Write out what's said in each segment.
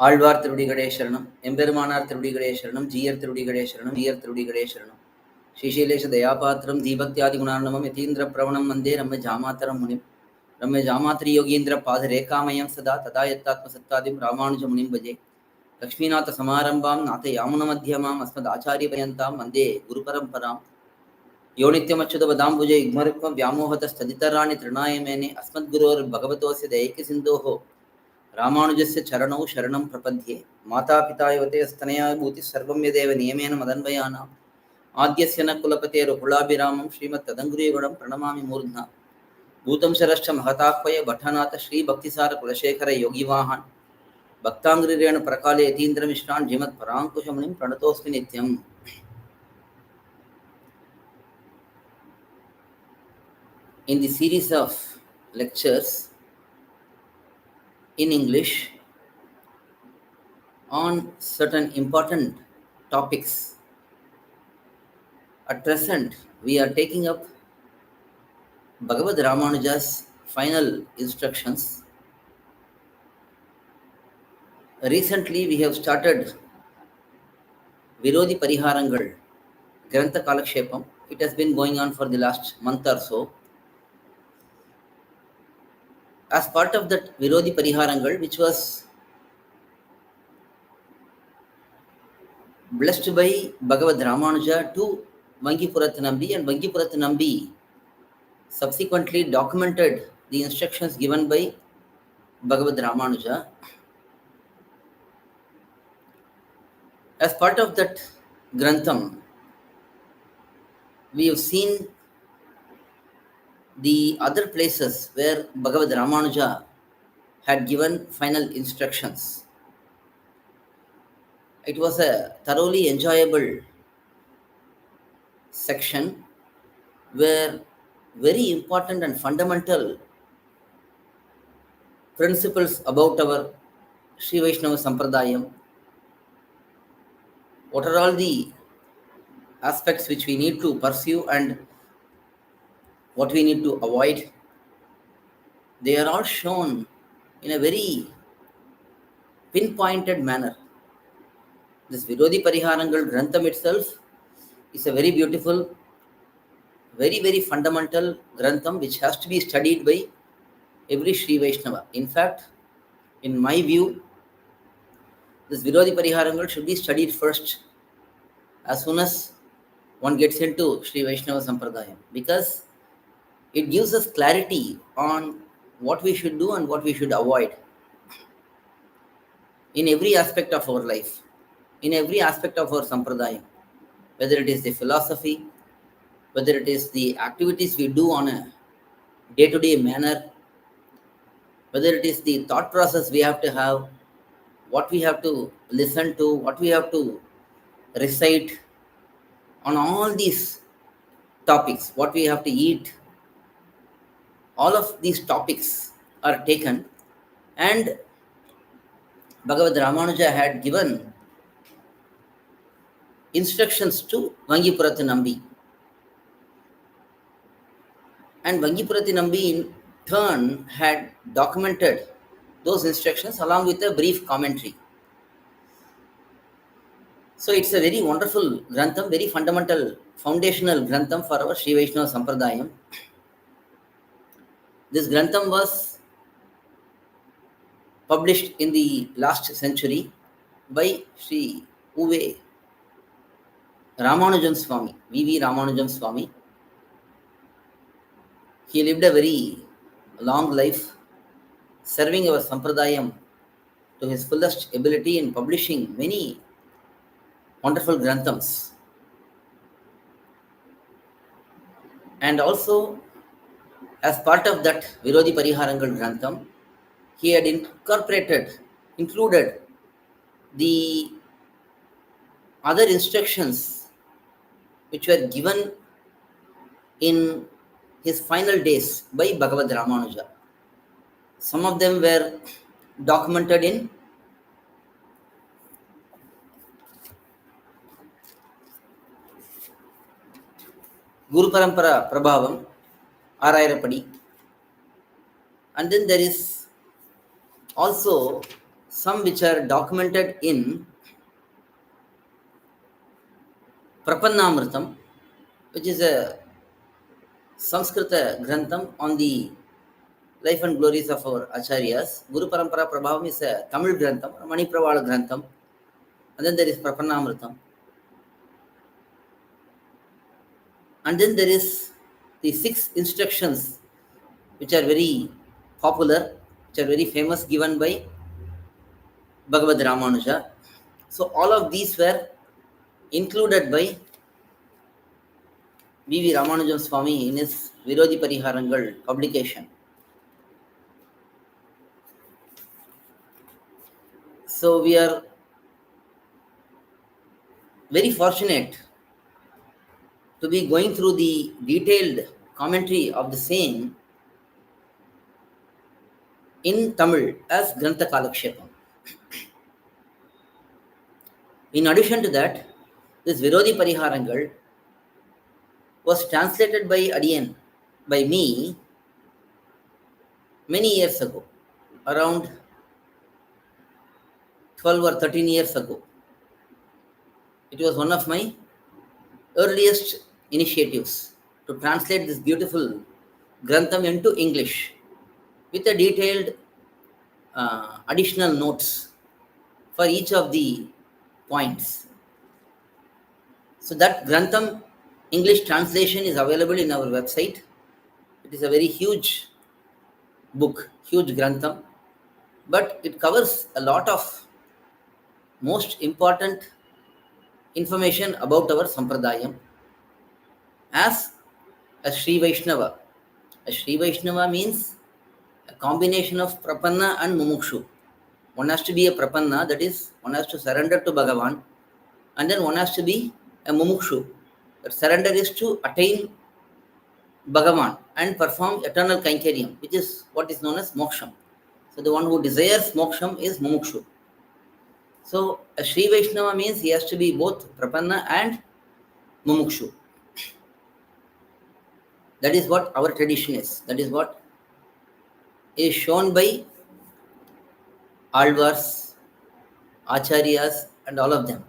ஆழ்வார் திருவடிகளே சரணம், எம்பெருமானார் திருவடிகளே சரணம், ஜீயர் திருவடிகளே சரணம், ஜீயர் திருவடிகளே சரணம். ஸ்ரீசைலேஷ தயாபாத்திரம் தீபக்தியாதி குணார்ணவம் யதீந்திர பிரவணம் வந்தே ரம்ய ஜாமாத்தரம் முனிம் ரம்ய ஜாமாத்திரி யோகீந்திர பாத ரேகாமயம் சதா ததா யத்தாத்ம சத்தாதிம் ராமானுஜ முனிம் பஜே. லக்ஷ்மீநாத சமாரம்பாம் நாத யாமுன மத்தியமாம் அஸ்மத் ஆச்சாரிய பரியந்தாம் வந்தே குரு பரம்பராம். யோ நித்யமச்சுத பதாம்புஜ யுக்மருக்மம் व्यामोहत स्थदितराणि तृणाय मेने अस्मद्गुरोर् भगवतोऽस्य दैक्य सिन्धोः रामानुजस्य चरणौ शरणं प्रपद्ये. माता पिता युवते स्तनया भूति सर्वं यदेव नियमेन मदन्वयानाम् आद्यस्य न कुलपतेरुकुलाभिरामं श्रीमत्तदङ्घ्रियुगणं प्रणमामि मूर्ध्ना. भूतं शरश्च महताह्वय भट्टनाथ श्रीभक्तिसार कुलशेखर योगिवाहान् भक्ताङ्घ्रिरेण प्रकाले यतीन्द्रमिश्रान् श्रीमत्पराङ्कुशमुनिं प्रणतोऽस्मि नित्यम्. In the series of lectures in English on certain important topics, at present we are taking up Bhagavad rAmAnuja's final instructions. Recently we have started Virodhi Pariharangal Grantha Kalakshepam. It has been going on for the last month or so. As part of that Virodhi Pariharangal, which was blessed by Bhagavad rAmAnuja to Vangipurat Nambi, and Vangipurat Nambi subsequently documented the instructions given by Bhagavad rAmAnuja. As part of that Grantham, we have seen the other places where Bhagavad rAmAnuja had given final instructions. It was a thoroughly enjoyable section where very important and fundamental principles about our Sri Vaishnava Sampradayam, what are all the aspects which we need to pursue and what we need to avoid, they are all shown in a very pinpointed manner. This Virodhi Pariharangal Grantham itself is a very beautiful, very, very fundamental Grantham which has to be studied by every Sri Vaishnava. In fact, in my view, this Virodhi Pariharangal should be studied first as soon as one gets into Sri Vaishnava Sampradayam, because it gives us clarity on what we should do and what we should avoid in every aspect of our life, in every aspect of our Sampradayam, whether it is the philosophy, whether it is the activities we do on a day-to-day manner, whether it is the thought process we have to have, what we have to listen to, what we have to recite, on all these topics, what we have to eat, all of these topics are taken, and Bhagavad rAmAnuja had given instructions to Vangipurat Nambi. And Vangipurat Nambi in turn had documented those instructions along with a brief commentary. So it's a very wonderful Grantham, very fundamental, foundational Grantham for our Sri Vaishnava Sampradayam. This Grantham was published in the last century by Sri U.V. rAmAnuja's swAmy, V.V. rAmAnuja's swAmy. He lived a very long life, serving our Sampradayam to his fullest ability in publishing many wonderful Granthams. And also, as part of that Virodhi Pariharangal Grantham, he had included the other instructions which were given in his final days by Bhagavad rAmAnuja. Some of them were documented in Guru Parampara Prabhavam, Arayarapadi, and then there is also some which are documented in Prapannamritam, which is a Sanskrita Grantham on the life and glories of our Acharyas. Guru Parampara Prabhavam is a Tamil Grantham, Mani Pravala Grantham, and then there is Prapannamritam. And then there is the 6 instructions which are very popular, which are very famous, given by Bhagavad rAmAnuja. So all of these were included by V.V. Ramanujan swAmy in his Virodhi Pariharangal publication. So we are very fortunate to be going through the detailed commentary of the same in Tamil as Grantha Kalakshepam. In addition to that, this Virodhi Pariharangal was translated by Adiyan, by me, many years ago, around 12 or 13 years ago. It was one of my earliest initiatives to translate this beautiful Grantham into English with a detailed additional notes for each of the points. So that Grantham English translation is available in our website. It is a very huge book, huge Grantham, but it covers a lot of most important information about our Sampradayam as a Sri Vaishnava. A Sri Vaishnava means a combination of Prapanna and Mumukshu. One has to be a Prapanna, that is, one has to surrender to Bhagavan, and then one has to be a Mumukshu. That surrender is to attain Bhagavan and perform eternal Kainkariam, which is what is known as Moksham. So the one who desires Moksham is Mumukshu. So a Sri Vaishnava means he has to be both Prapanna and Mumukshu. That is what our tradition is. That is what is shown by Alvars, Acharyas, and all of them.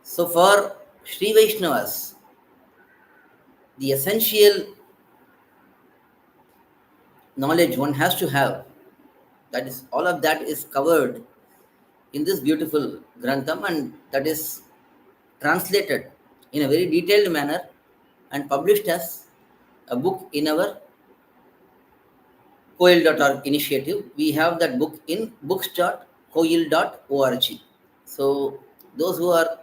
So for Sri Vaishnavas, the essential knowledge one has to have, that is, all of that is covered in this beautiful Grantham, and that is translated in a very detailed manner and published as a book in our koil.org initiative. We have that book in books.koil.org. So those who are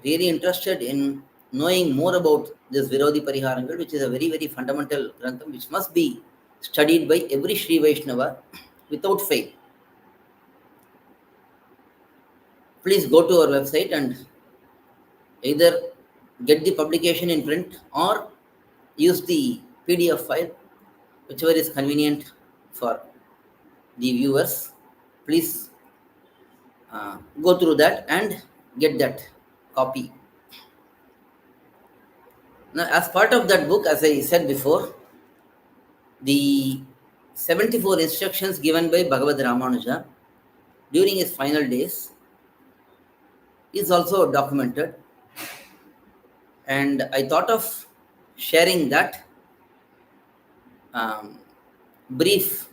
really interested in knowing more about this Virodhi Pariharangal, which is a very, very fundamental Grantham, which must be studied by every Sri Vaishnava without fail, please go to our website and either get the publication in print or use the PDF file, whichever is convenient for the viewers. Please go through that and get that copy. Now, as part of that book, as I said before, the 74 instructions given by Bhagavad rAmanuja during his final days is also documented, and I thought of sharing that brief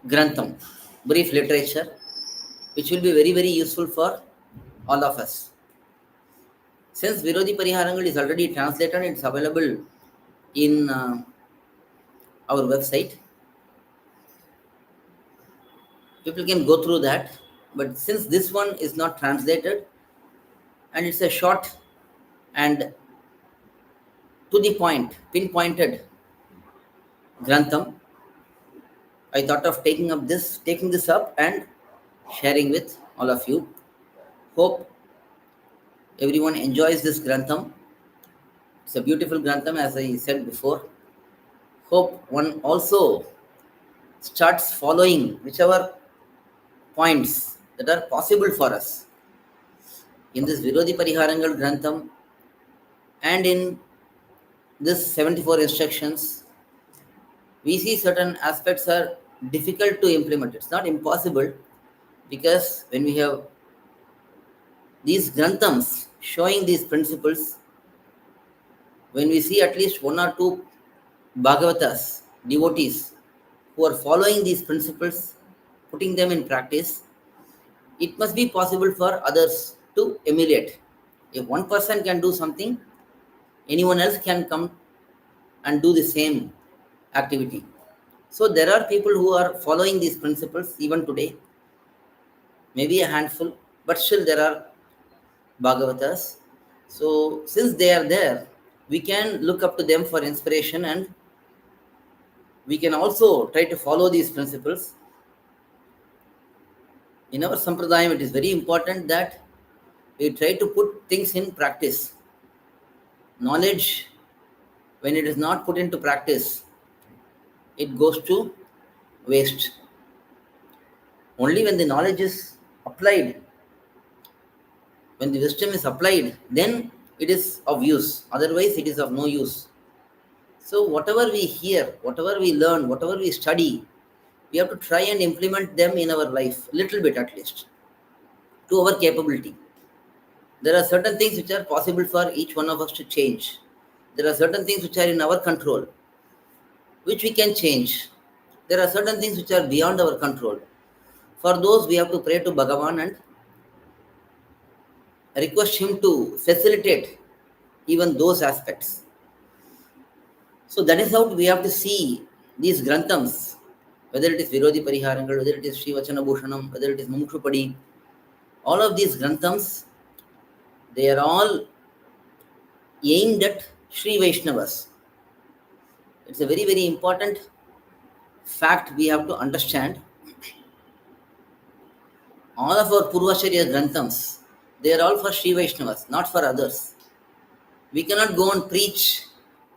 Grantham, brief literature, which will be very, very useful for all of us. Since Virodhi Pariharangal is already translated, it's available in our website. People can go through that, but since this one is not translated and it's a short and to the point, pinpointed Grantham, I thought of taking this up and sharing with all of you. Hope everyone enjoys this Grantham. It's a beautiful Grantham, as I said before. Hope one also starts following whichever points that are possible for us in this Virodhi Pariharangal Grantham and in this 74 instructions. We see certain aspects are difficult to implement. It's not impossible, because when we have these granthams showing these principles, when we see at least one or two bhagavatas, devotees, who are following these principles, putting them in practice, it must be possible for others to emulate. If one person can do something, anyone else can come and do the same activity. So there are people who are following these principles even today, maybe a handful, but still there are bhagavatas. So since they are there, we can look up to them for inspiration, and we can also try to follow these principles. In our sampradayam, it is very important that we try to put things in practice. Knowledge, when it is not put into practice, it goes to waste. Only when the knowledge is applied, when the wisdom is applied, then it is of use. Otherwise, it is of no use. So, whatever we hear, whatever we learn, whatever we study, we have to try and implement them in our life, little bit at least, to our capability. There are certain things which are possible for each one of us to change. There are certain things which are in our control, which we can change. There are certain things which are beyond our control. For those, we have to pray to Bhagavan and request him to facilitate even those aspects. So that is how we have to see these granthams, whether it is Virodhi Pariharangal, whether it is Sri Vachana Bhushanam, whether it is Mumukshupadi, all of these granthams, they are all aimed at Sri Vaishnavas. It's a very, very important fact we have to understand. All of our Purvacharya granthams, they are all for Sri Vaishnavas, not for others. We cannot go and preach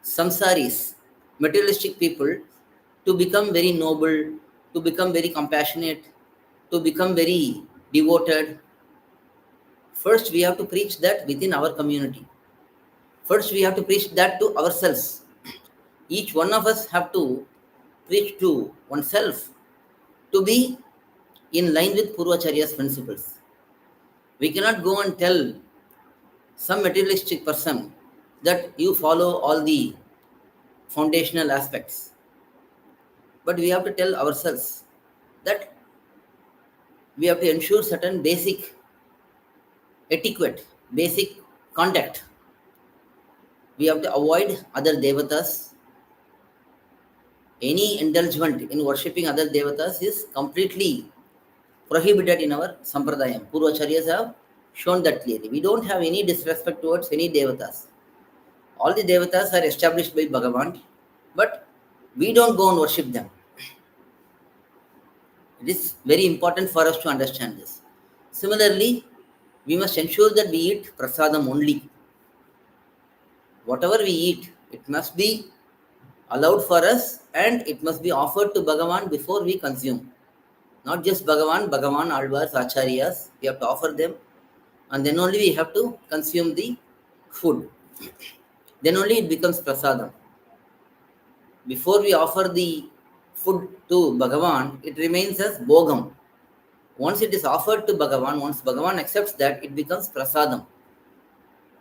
samsaris, materialistic people, to become very noble, to become very compassionate, to become very devoted. First, we have to preach that within our community. First, we have to preach that to ourselves. Each one of us have to preach to oneself to be in line with Purvacharya's principles. We cannot go and tell some materialistic person that you follow all the foundational aspects. But we have to tell ourselves that we have to ensure certain basic etiquette, basic conduct. We have to avoid other devatas. Any indulgence in worshipping other devatas is completely prohibited in our sampradayam. Purvacharyas have shown that clearly. We don't have any disrespect towards any devatas. All the devatas are established by Bhagavan, but we don't go and worship them. It is very important for us to understand this. Similarly, we must ensure that we eat prasadam only. Whatever we eat, it must be allowed for us, and it must be offered to Bhagavan before we consume. Not just Bhagavan, Alvars, Acharyas, we have to offer them, and then only we have to consume the food. Then only it becomes prasadam. Before we offer the food to Bhagavan, it remains as bhogam. Once it is offered to Bhagavan, once Bhagavan accepts that, it becomes prasadam.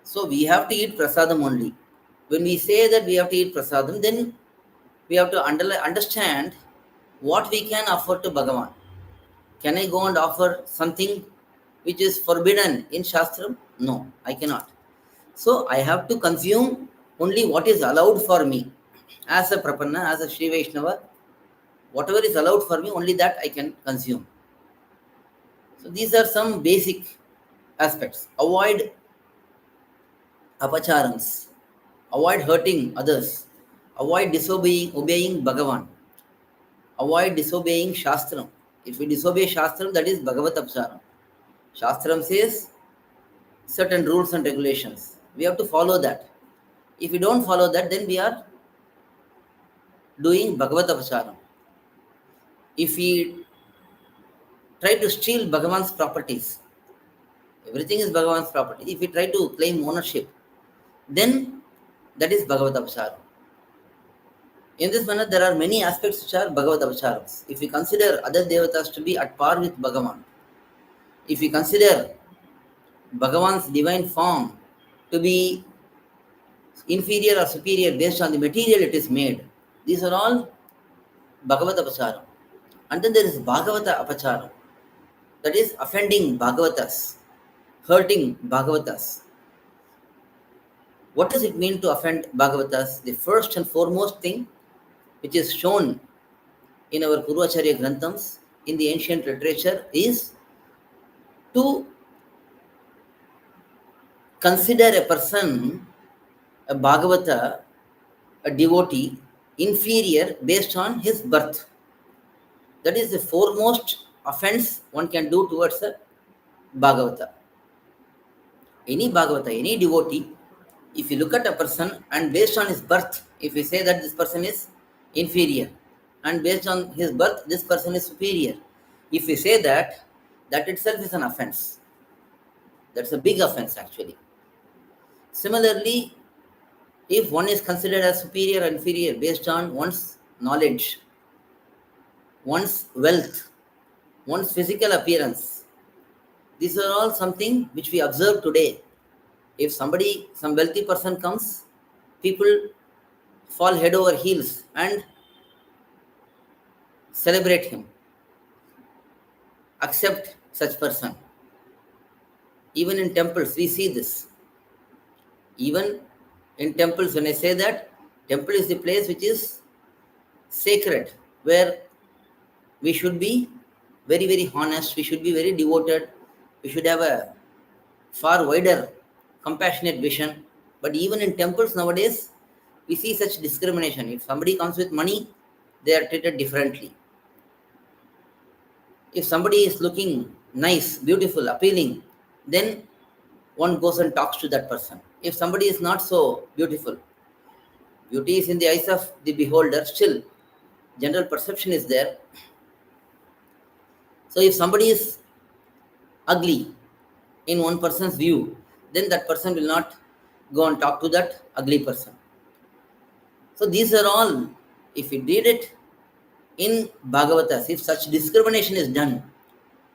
So we have to eat prasadam only. When we say that we have to eat prasadam, then we have to understand what we can offer to Bhagavan. Can I go and offer something which is forbidden in Shastram? No, I cannot. So I have to consume only what is allowed for me. As a Prapanna, as a Sri Vaishnava, whatever is allowed for me, only that I can consume. So these are some basic aspects. Avoid apacharams. Avoid hurting others. Avoid obeying Bhagavan. Avoid disobeying Shastram. If we disobey Shastram, that is Bhagavad Apsaram. Shastram says certain rules and regulations. We have to follow that. If we don't follow that, then we are doing Bhagavad Apsaram. If we try to steal Bhagavan's properties, everything is Bhagavan's property. If we try to claim ownership, then that is Bhagavad Apsaram. In this manner, there are many aspects which are Bhagavad Apacharams. If we consider other devatas to be at par with Bhagavan, if we consider Bhagavan's divine form to be inferior or superior based on the material it is made, these are all Bhagavad Apacharam. And then there is Bhagavata Apacharam, that is offending Bhagavatas, hurting Bhagavatas. What does it mean to offend Bhagavatas? The first and foremost thing which is shown in our Purvacharya Granthams, in the ancient literature, is to consider a person, a Bhagavata, a devotee, inferior based on his birth. That is the foremost offense one can do towards a Bhagavata. Any Bhagavata, any devotee, if you look at a person and based on his birth, if we say that this person is inferior and based on his birth, this person is superior, if we say that, that itself is an offense. That's a big offense actually. Similarly, if one is considered as superior or inferior based on one's knowledge, one's wealth, one's physical appearance, these are all something which we observe today. If somebody, some wealthy person comes, people fall head over heels and celebrate him, accept such person. Even in temples, we see this. Even in temples, when I say that, temple is the place which is sacred, where we should be very, very honest, we should be very devoted, we should have a far wider, compassionate vision. But even in temples nowadays, we see such discrimination. If somebody comes with money, they are treated differently. If somebody is looking nice, beautiful, appealing, then one goes and talks to that person. If somebody is not so beautiful, beauty is in the eyes of the beholder, still general perception is there. So if somebody is ugly in one person's view, then that person will not go and talk to that ugly person. So these are all, if you read it in Bhagavatas, if such discrimination is done,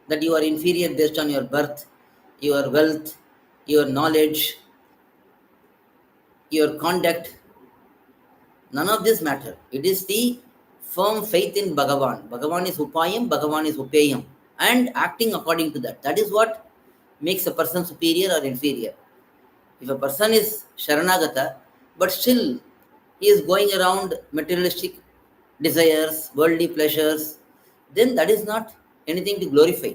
that you are inferior based on your birth, your wealth, your knowledge, your conduct, none of this matter. It is the firm faith in Bhagavan. Bhagavan is Upayam, Bhagavan is Upayam, and acting according to that. That is what makes a person superior or inferior. If a person is Sharanagata, but still he is going around materialistic desires, worldly pleasures, then that is not anything to glorify.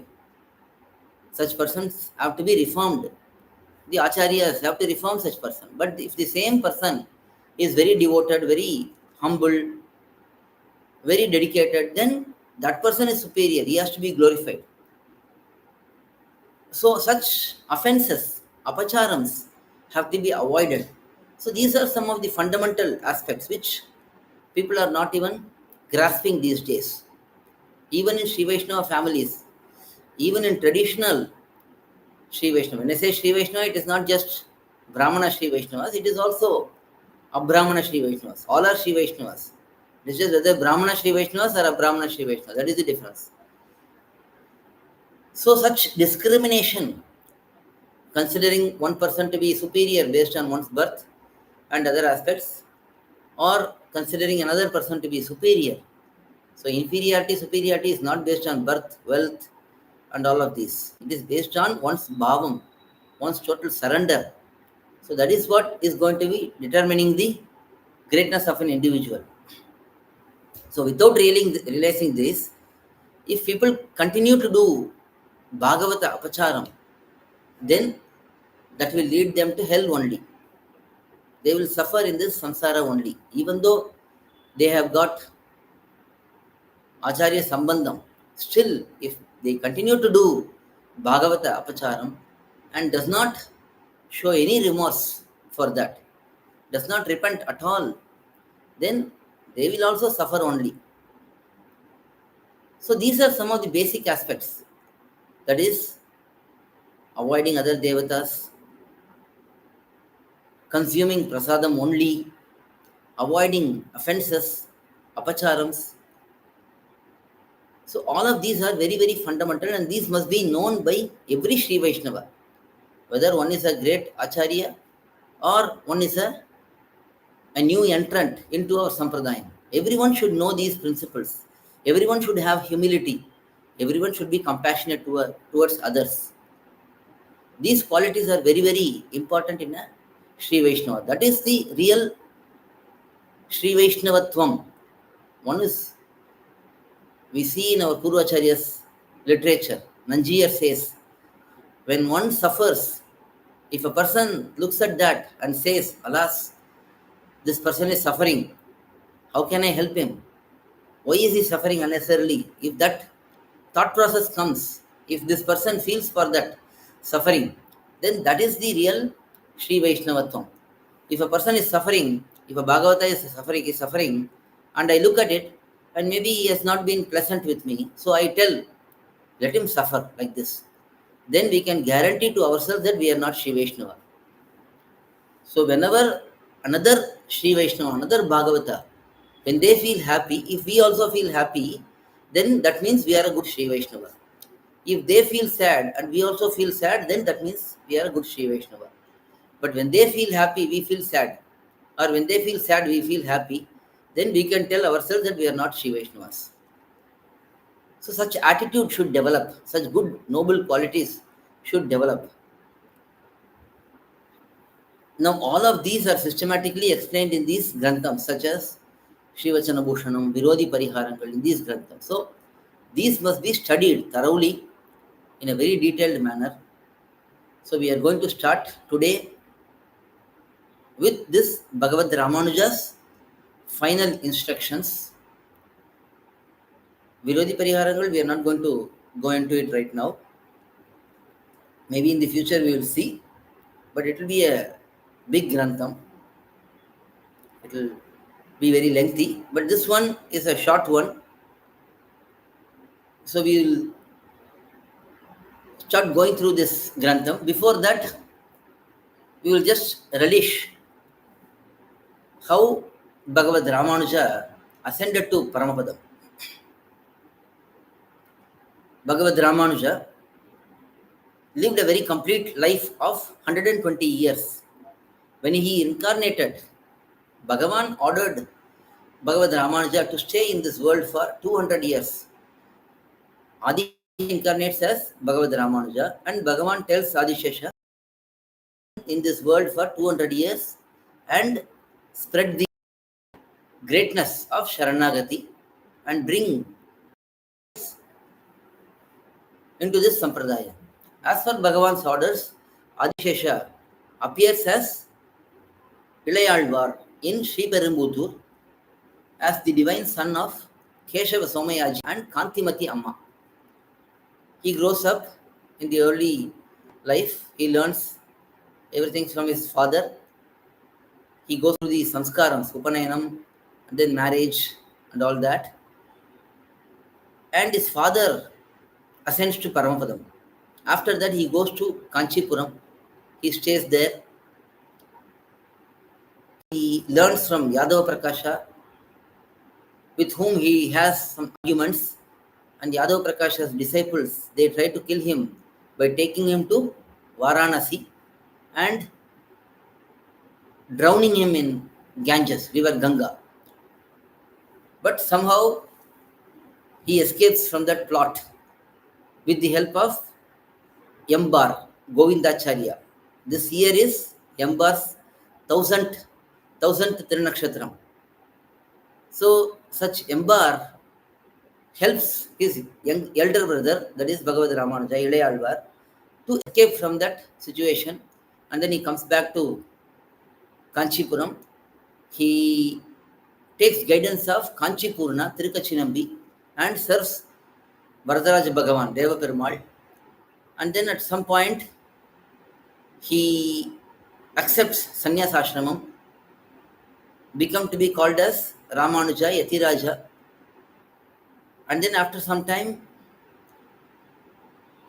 Such persons have to be reformed. The acharyas have to reform such person. But if the same person is very devoted, very humble, very dedicated, then that person is superior. He has to be glorified. So such offenses, apacharams, have to be avoided. So these are some of the fundamental aspects which people are not even grasping these days. Even in Sri Vaishnava families, even in traditional Sri Vaishnava. When I say Sri Vaishnava, it is not just Brahmana Sri Vaishnavas, it is also Abrahmana Sri Vaishnavas. All are Sri Vaishnavas. It is just whether Brahmana Sri Vaishnavas or Abrahmana Sri Vaishnavas. That is the difference. So such discrimination, considering one person to be superior based on one's birth and other aspects, or considering another person to be superior. So inferiority, superiority is not based on birth, wealth, and all of these. It is based on one's bhavam, one's total surrender. So that is what is going to be determining the greatness of an individual. So without realizing this, if people continue to do Bhagavata Apacharam, then that will lead them to hell only. They will suffer in this samsara only. Even though they have got Acharya Sambandham, still if they continue to do Bhagavata Apacharam and does not show any remorse for that, does not repent at all, then they will also suffer only. So these are some of the basic aspects. That is, avoiding other devatas, consuming prasadam only, avoiding offenses, apacharams. So all of these are very, very fundamental, and these must be known by every Sri Vaishnava. Whether one is a great Acharya or one is a new entrant into our Sampradayam. Everyone should know these principles. Everyone should have humility. Everyone should be compassionate towards others. These qualities are very, very important in a Sri Vaishnava. That is the real Sri Vaishnavatvam. One is, we see in our Purvacharya's literature, Nanjiyar says, when one suffers, if a person looks at that and says, alas, this person is suffering, how can I help him? Why is he suffering unnecessarily? If that thought process comes, if this person feels for that suffering, then that is the real Sri Vaishnavatvam. If a person is suffering, if a bhagavata is suffering, and I look at it, and maybe he has not been pleasant with me, so I tell, let him suffer like this. Then we can guarantee to ourselves that we are not Sri Vaishnava. So whenever another Sri Vaishnava, another Bhagavata, when they feel happy, if we also feel happy, then that means we are a good Sri Vaishnava. If they feel sad and we also feel sad, then that means we are a good Sri Vaishnava. But when they feel happy, we feel sad. Or when they feel sad, we feel happy. Then we can tell ourselves that we are not Sri Vaishnavas. So such attitude should develop. Such good, noble qualities should develop. Now all of these are systematically explained in these granthams, such as Shrivachana Bhushanam, Virodhi Pariharangal, in these granthams. So these must be studied thoroughly in a very detailed manner. So we are going to start today with this Bhagavad rAmAnuja's final instructions. Virodhi Pariharangal, we are not going to go into it right now. Maybe in the future we will see, but it will be a big grantham. It will be very lengthy, but this one is a short one. So we will start going through this grantham. Before that, we will just relish how Bhagavad rAmAnuja ascended to Paramapadam. Bhagavad rAmAnuja lived a very complete life of 120 years. When he incarnated, Bhagavan ordered Bhagavad rAmAnuja to stay in this world for 200 years. Adi incarnates as Bhagavad rAmAnuja, and Bhagavan tells Adishesha in this world for 200 years and spread the greatness of Sharanagati and bring into this sampradaya. As per Bhagavan's orders, Adishesha appears as Ilayalvar in Sri Perumbudur as the divine son of Keshava Somayaji and Kantimati Amma. He grows up in the early life. He learns everything from his father. He goes through the samskarams, Upanayanam, and then marriage and all that. And his father ascends to Paramapadam. After that, he goes to Kanchipuram. He stays there. He learns from Yadava Prakasha, with whom he has some arguments. And Yadava Prakasha's disciples, they try to kill him by taking him to Varanasi and drowning him in Ganges, river Ganga. But somehow he escapes from that plot with the help of Yambar, Govindacharya. This year is Yambar's thousandth Trinakshatram. So such Yambar helps his young elder brother, that is Bhagavad rAmAnuja, Ilayalvar, to escape from that situation, and then he comes back to Kanchipuram. He takes guidance of Kanchipurna, Tirukachinambi, and serves Varadaraja Bhagavan, Deva Perumal. And then at some point, he accepts sannyas ashramam, become to be called as rAmAnuja, Yatiraja. And then after some time,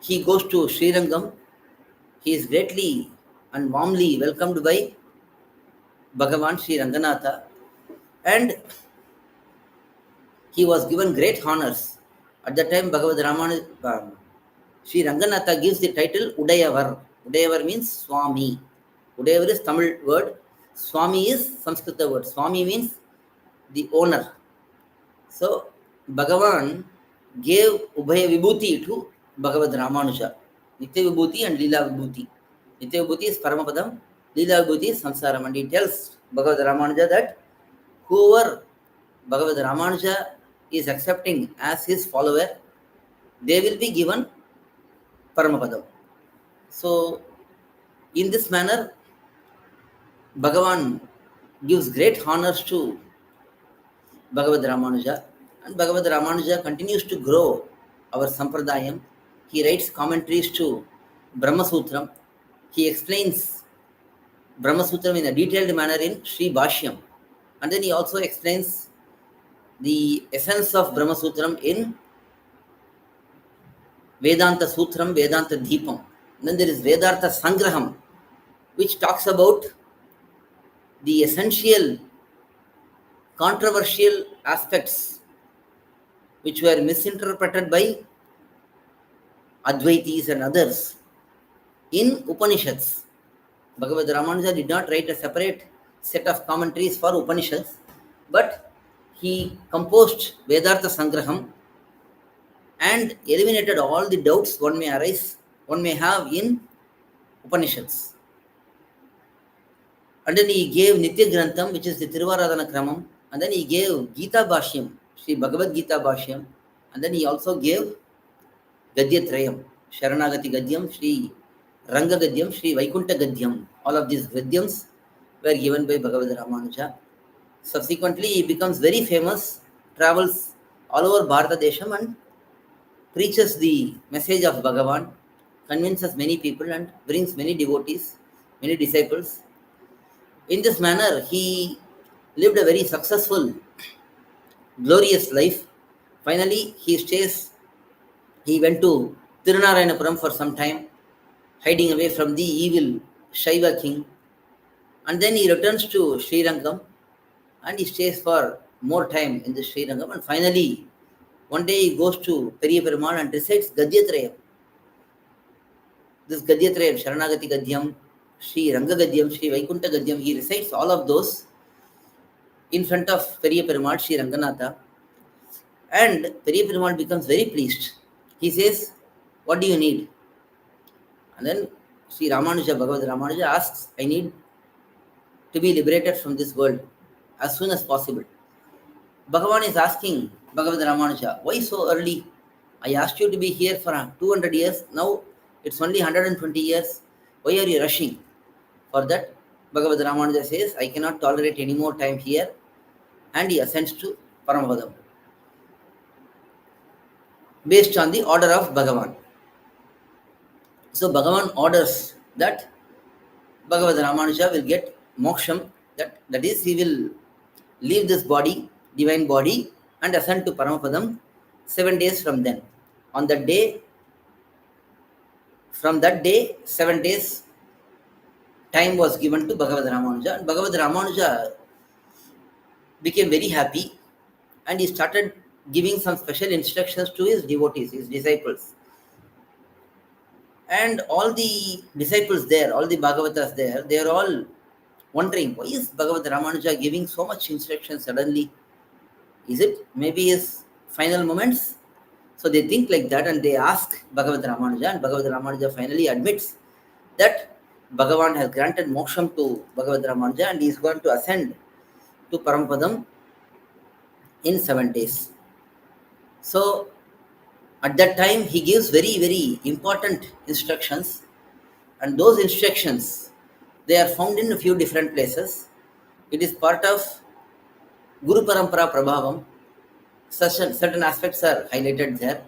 he goes to Srirangam. He is greatly and warmly welcomed by Bhagavan Sri Ranganatha. And he was given great honors. At that time, Bhagavad Ramanuja, Sri Ranganatha gives the title Udayavar. Udayavar means swAmy. Udayavar is Tamil word. swAmy is Sanskrita word. swAmy means the owner. So, Bhagavan gave Ubhaya Vibhuti to Bhagavad Ramanuja. Nitya Vibhuti and Leela Vibhuti. Nitya Vibhuti is Paramapadam, Leela Vibhuti is Samsaram. And he tells Bhagavad Ramanuja that whoever Bhagavad Ramanuja is accepting as his follower, they will be given Paramapadam. So, in this manner, Bhagavan gives great honors to Bhagavad Ramanuja, and Bhagavad Ramanuja continues to grow our Sampradayam. He writes commentaries to Brahma Sutram. He explains Brahma Sutram in a detailed manner in Sri Bhashyam. And then he also explains the essence of Brahma Sutram in Vedanta Sutram, Vedanta Deepam. And then there is Vedartha Sangraham, which talks about the essential controversial aspects which were misinterpreted by Advaitis and others in Upanishads. Bhagavad Ramanuja did not write a separate set of commentaries for Upanishads, but he composed Vedartha Sangraham and eliminated all the doubts one may have in Upanishads. And then he gave Nitya Grantham, which is the Tiruvaradhana Kramam, and then he gave Gita Bhashyam, Sri Bhagavad Gita Bhashyam, and then he also gave Gadyatrayam, Sharanagati Gadyam, Sri Ranga Gadyam, Sri Vaikunta Gadyam. All of these Gadyams were given by Bhagavad Ramanuja. Subsequently, he becomes very famous, travels all over Bharata Desham and preaches the message of Bhagavan, convinces many people and brings many devotees, many disciples. In this manner, he lived a very successful, glorious life. Finally, he went to Tirunarayanapuram for some time, hiding away from the evil Shaiva king. And then he returns to Srirangam and he stays for more time in the Srirangam. And finally, one day he goes to Periya Perumal and recites Gadyatrayam. This Gadyatrayam, Sharanagati Gadyam, Sri Ranga Gadyam, Sri Vaikunta Gadyam, he recites all of those in front of Periya Perumal, Sri Ranganatha. And Periya Perumal becomes very pleased. He says, "What do you need?" And then Sri Ramanuja, Bhagavad Ramanuja asks, "I need to be liberated from this world as soon as possible." Bhagavan is asking Bhagavad Ramanuja, "Why so early? I asked you to be here for 200 years. Now it's only 120 years. Why are you rushing?" For that, Bhagavad Ramanuja says, "I cannot tolerate any more time here." And he ascends to Paramapadam based on the order of Bhagavan. So Bhagavan orders that Bhagavad Ramanuja will get moksham, that is, he will leave this body, divine body, and ascend to Paramapadam 7 days from then. On that day, from that day, 7 days time was given to Bhagavad Ramanuja, and Bhagavad Ramanuja became very happy and he started giving some special instructions to his devotees, his disciples. And all the disciples there, all the Bhagavatas there, they are all wondering, why is Bhagavad Ramanuja giving so much instruction suddenly? Is it maybe his final moments? So they think like that and they ask Bhagavad Ramanuja, and Bhagavad Ramanuja finally admits that Bhagavan has granted moksham to Bhagavad Ramanuja and he is going to ascend to Paramapadam in 7 days. So at that time he gives very, very important instructions, and those instructions, they are found in a few different places. It is part of Guru Parampara Prabhavam. Certain aspects are highlighted there.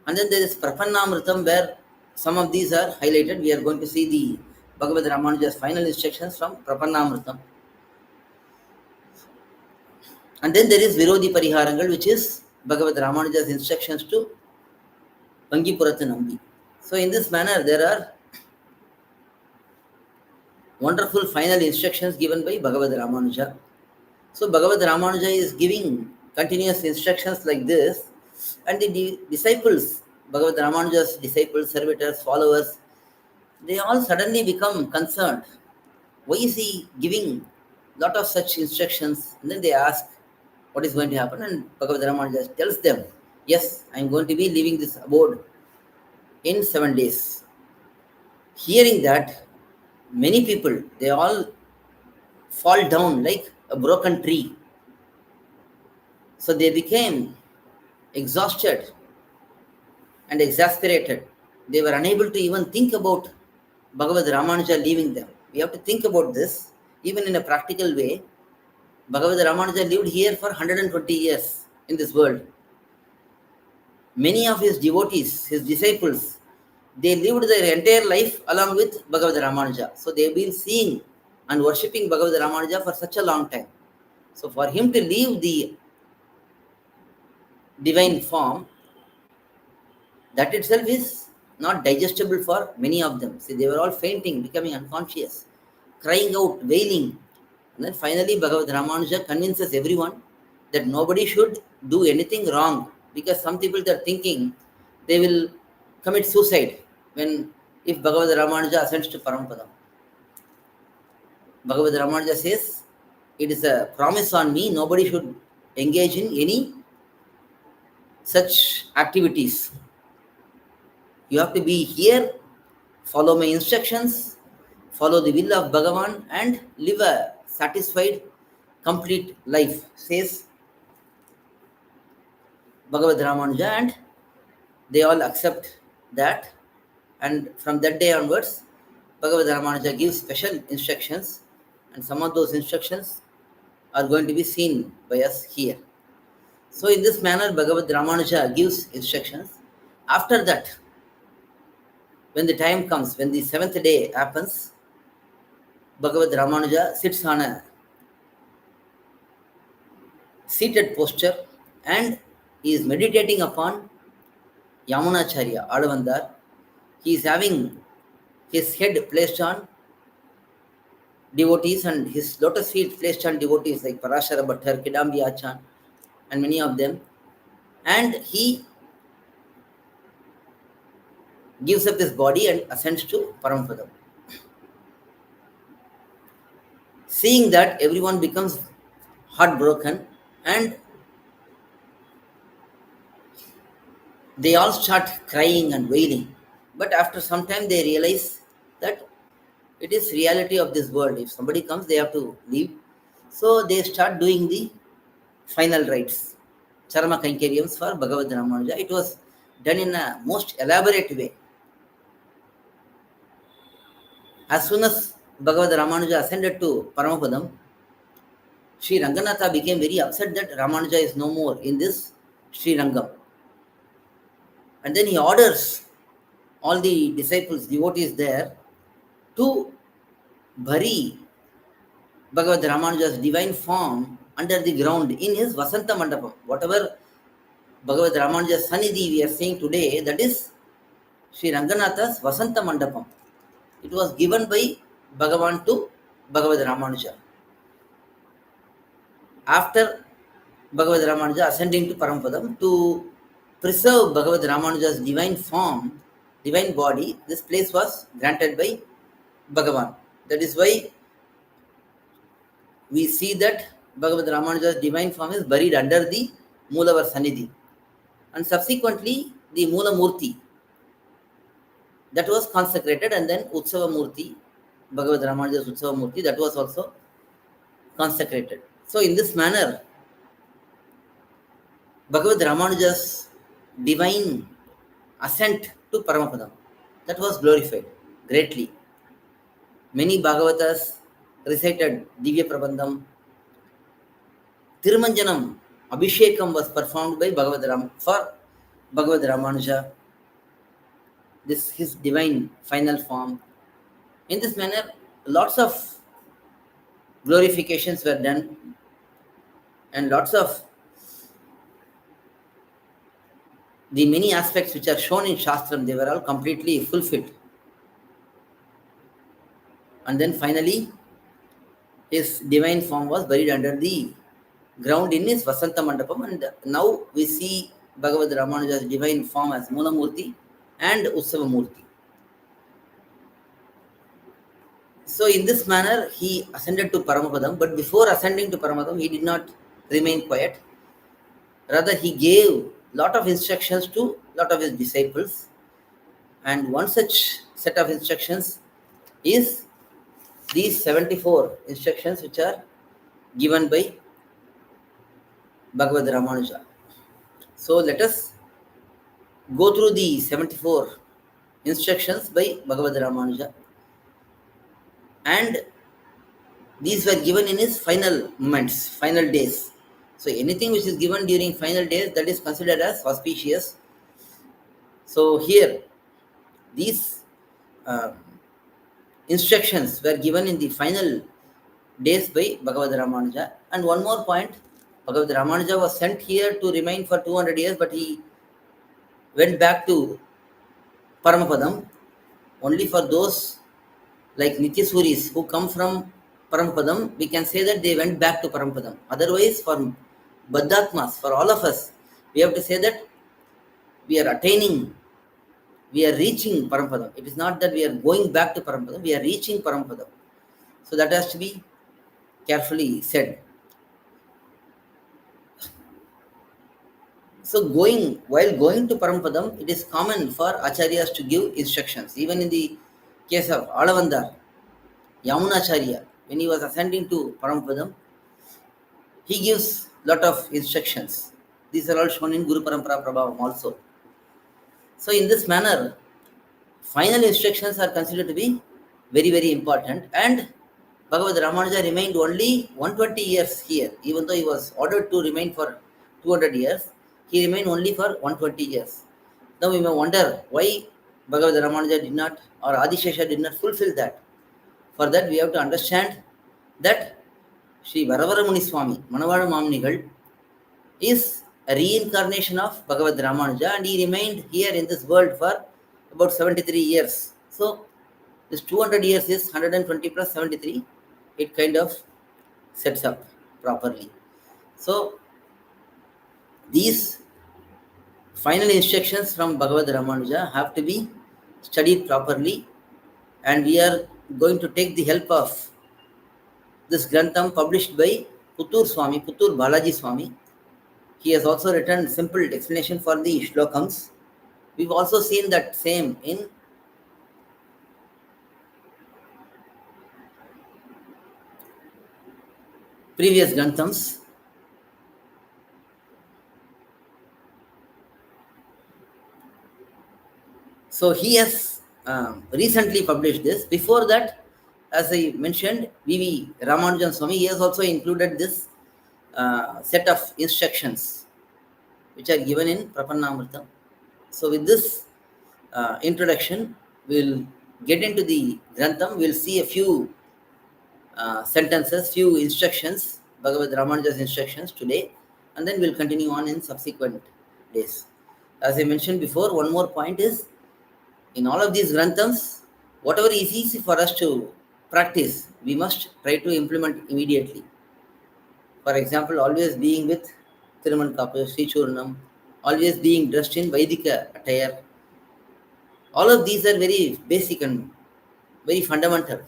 And then there is Prapannamritam, where some of these are highlighted. We are going to see the Bhagavad Ramanuja's final instructions from Prapannamritam. And then there is Virodhi Pariharangal, which is Bhagavad Ramanuja's instructions to Vangipurathu Nambi. So in this manner, there are wonderful final instructions given by Bhagavad Ramanuja. So Bhagavad Ramanuja is giving continuous instructions like this, and the disciples, Bhagavad rAmAnuja's disciples, servitors, followers, they all suddenly become concerned. Why is he giving lot of such instructions? And then they ask what is going to happen, and Bhagavad rAmAnuja tells them, yes, I am going to be leaving this abode in 7 days. Hearing that, many people, they all fall down like a broken tree. So they became exhausted and exasperated. They were unable to even think about Bhagavad rAmanuja leaving them. We have to think about this even in a practical way. Bhagavad rAmanuja lived here for 120 years in this world. Many of his devotees, his disciples, they lived their entire life along with Bhagavad rAmanuja. So they have been seeing and worshipping Bhagavad rAmanuja for such a long time. So for him to leave the divine form, that itself is not digestible for many of them. See, they were all fainting, becoming unconscious, crying out, wailing. And then finally, Bhagavad rAmanuja convinces everyone that nobody should do anything wrong, because some people are thinking they will commit suicide if Bhagavad rAmanuja ascends to Paramadam. Bhagavad rAmanuja says, it is a promise on me, nobody should engage in any such activities. You have to be here, follow my instructions, follow the will of Bhagavan, and live a satisfied, complete life, says Bhagavad rAmanuja, and they all accept that. And from that day onwards, Bhagavad rAmanuja gives special instructions, and some of those instructions are going to be seen by us here. So in this manner, Bhagavad rAmanuja gives instructions. After that, when the time comes, when the 7th day happens, Bhagavad rAmanuja sits on a seated posture and he is meditating upon Yamunacharya, Adavandar. He is having his head placed on devotees and his lotus feet placed on devotees like Parashara Bhattar, Kidambi Achan, and many of them. And he gives up his body and ascends to Paramadam. Seeing that, everyone becomes heartbroken and they all start crying and wailing. But after some time, they realize that it is reality of this world. If somebody comes, they have to leave. So they start doing the final rites, Charama Kankaryams for Bhagavad rAmanuja. It was done in a most elaborate way. As soon as Bhagavad rAmanuja ascended to Paramapadam, Sri Ranganatha became very upset that Ramanuja is no more in this Sri Rangam. And then he orders all the disciples, devotees there, to bury Bhagavad rAmanuja's divine form under the ground in his Vasanta Mandapam. Whatever Bhagavad rAmanuja's Sannidhi we are seeing today, that is Sri Ranganatha's Vasanta Mandapam. It was given by Bhagavan to Bhagavad rAmanuja. After Bhagavad rAmanuja ascending to Paramadam, to preserve Bhagavad rAmanuja's divine form, divine body, this place was granted by Bhagavan. That is why we see that Bhagavad rAmanuja's divine form is buried under the Moolavar Sannidhi. And subsequently, the Moola Murti, that was consecrated, and then Utsava Murti, Bhagavad rAmanuja's Utsava Murti, that was also consecrated. So in this manner, Bhagavad rAmanuja's divine ascent to Paramapadam, that was glorified greatly. Many Bhagavatas recited Divya Prabandham. Tirumanjanam, Abhishekam was performed by for Bhagavad rAmanuja. This his divine final form. In this manner, lots of glorifications were done, and lots of the many aspects which are shown in Shastram, they were all completely fulfilled. And then finally, his divine form was buried under the ground in his Vasanta Mandapam, and now we see Bhagavad rAmAnuja's divine form as Moolamurti and Utsavamurti. So in this manner, he ascended to Paramapadam, but before ascending to Paramapadam, he did not remain quiet. Rather, he gave lot of instructions to lot of his disciples, and one such set of instructions is these 74 instructions which are given by Bhagavad rAmAnuja. So let us go through the 74 instructions by Bhagavad rAmAnuja, and these were given in his final moments, final days. So anything which is given during final days, that is considered as auspicious. So here, these instructions were given in the final days by Bhagavad rAmAnuja. And one more point, Bhagavad rAmAnuja was sent here to remain for 200 years, but he went back to Paramapadam only for those like Nityasuris who come from Paramapadam. We can say that they went back to Paramapadam. Otherwise, for Baddhatmas, for all of us, we have to say that we are attaining, we are reaching Paramapadam. It is not that we are going back to Paramapadam, we are reaching Paramapadam. So that has to be carefully said. So while going to Paramapadam, it is common for Acharyas to give instructions. Even in the case of Alavandar, Yamunacharya, when he was ascending to Paramapadam, he gives lot of instructions. These are all shown in Guru Parampara Prabhavam also. So in this manner, final instructions are considered to be very, very important, and Bhagavad rAmAnuja remained only 120 years here. Even though he was ordered to remain for 200 years, he remained only for 120 years. Now we may wonder why Bhagavad rAmAnuja did not, or Adishesha did not fulfill that. For that we have to understand that Sri Varavaramuni swAmy, Manavada Mamanigal, is a reincarnation of Bhagavad rAmAnuja, and he remained here in this world for about 73 years. So this 200 years is 120 plus 73. It kind of sets up properly. So these final instructions from Bhagavad rAmAnuja have to be studied properly, and we are going to take the help of this Grantham published by Puttur swAmy, Puttur Balaji swAmy. He has also written simple explanation for the shlokams. We've also seen that same in previous Granthams. So he has recently published this. Before that, as I mentioned, V.V. Ramanujan swAmy, he has also included this set of instructions which are given in Prapannamrita. So with this introduction, we'll get into the Grantham. We'll see a few sentences, few instructions, Bhagavad rAmAnuja's instructions today, and then we'll continue on in subsequent days. As I mentioned before, one more point is, in all of these Granthams, whatever is easy for us to practice, we must try to implement immediately. For example, always being with Thiruman Kapu, Sri Churnam, always being dressed in Vaidika attire. All of these are very basic and very fundamental.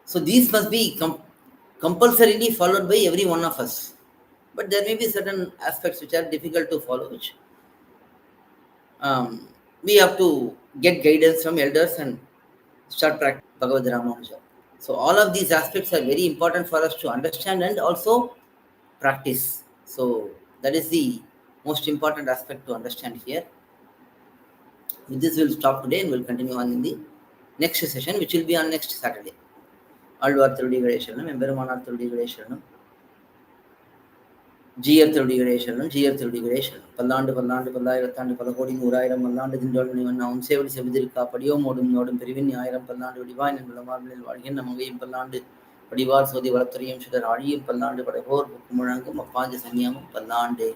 So these must be compulsorily followed by every one of us. But there may be certain aspects which are difficult to follow, which we have to get guidance from elders and start practicing Bhagavad rAmAnuja. So all of these aspects are very important for us to understand and also practice. So that is the most important aspect to understand here. With this, we'll stop today and we'll continue on in the next session, which will be on next Saturday. Alvar Thirudikale Sharanam, Emberumanar Thirudikale Sharanam, GR Thirudikale Sharanam, GR Thirudikale Sharanam. Pallandu Pallayirathandi Palakodi Nooraayiram Mallandu Thindol Nivanna Unsevadi Sevidirikka Padiyom Modum Nodum Perivinnayiram Pallandu Vadivayin Ennulla Vazhigin Namavayim Pallandu Padivar Sodi Valathariyam Shudar Adiyum Pallandu Padavor Mukkumuழங்கும் Appaja Sanniyamum Pallandu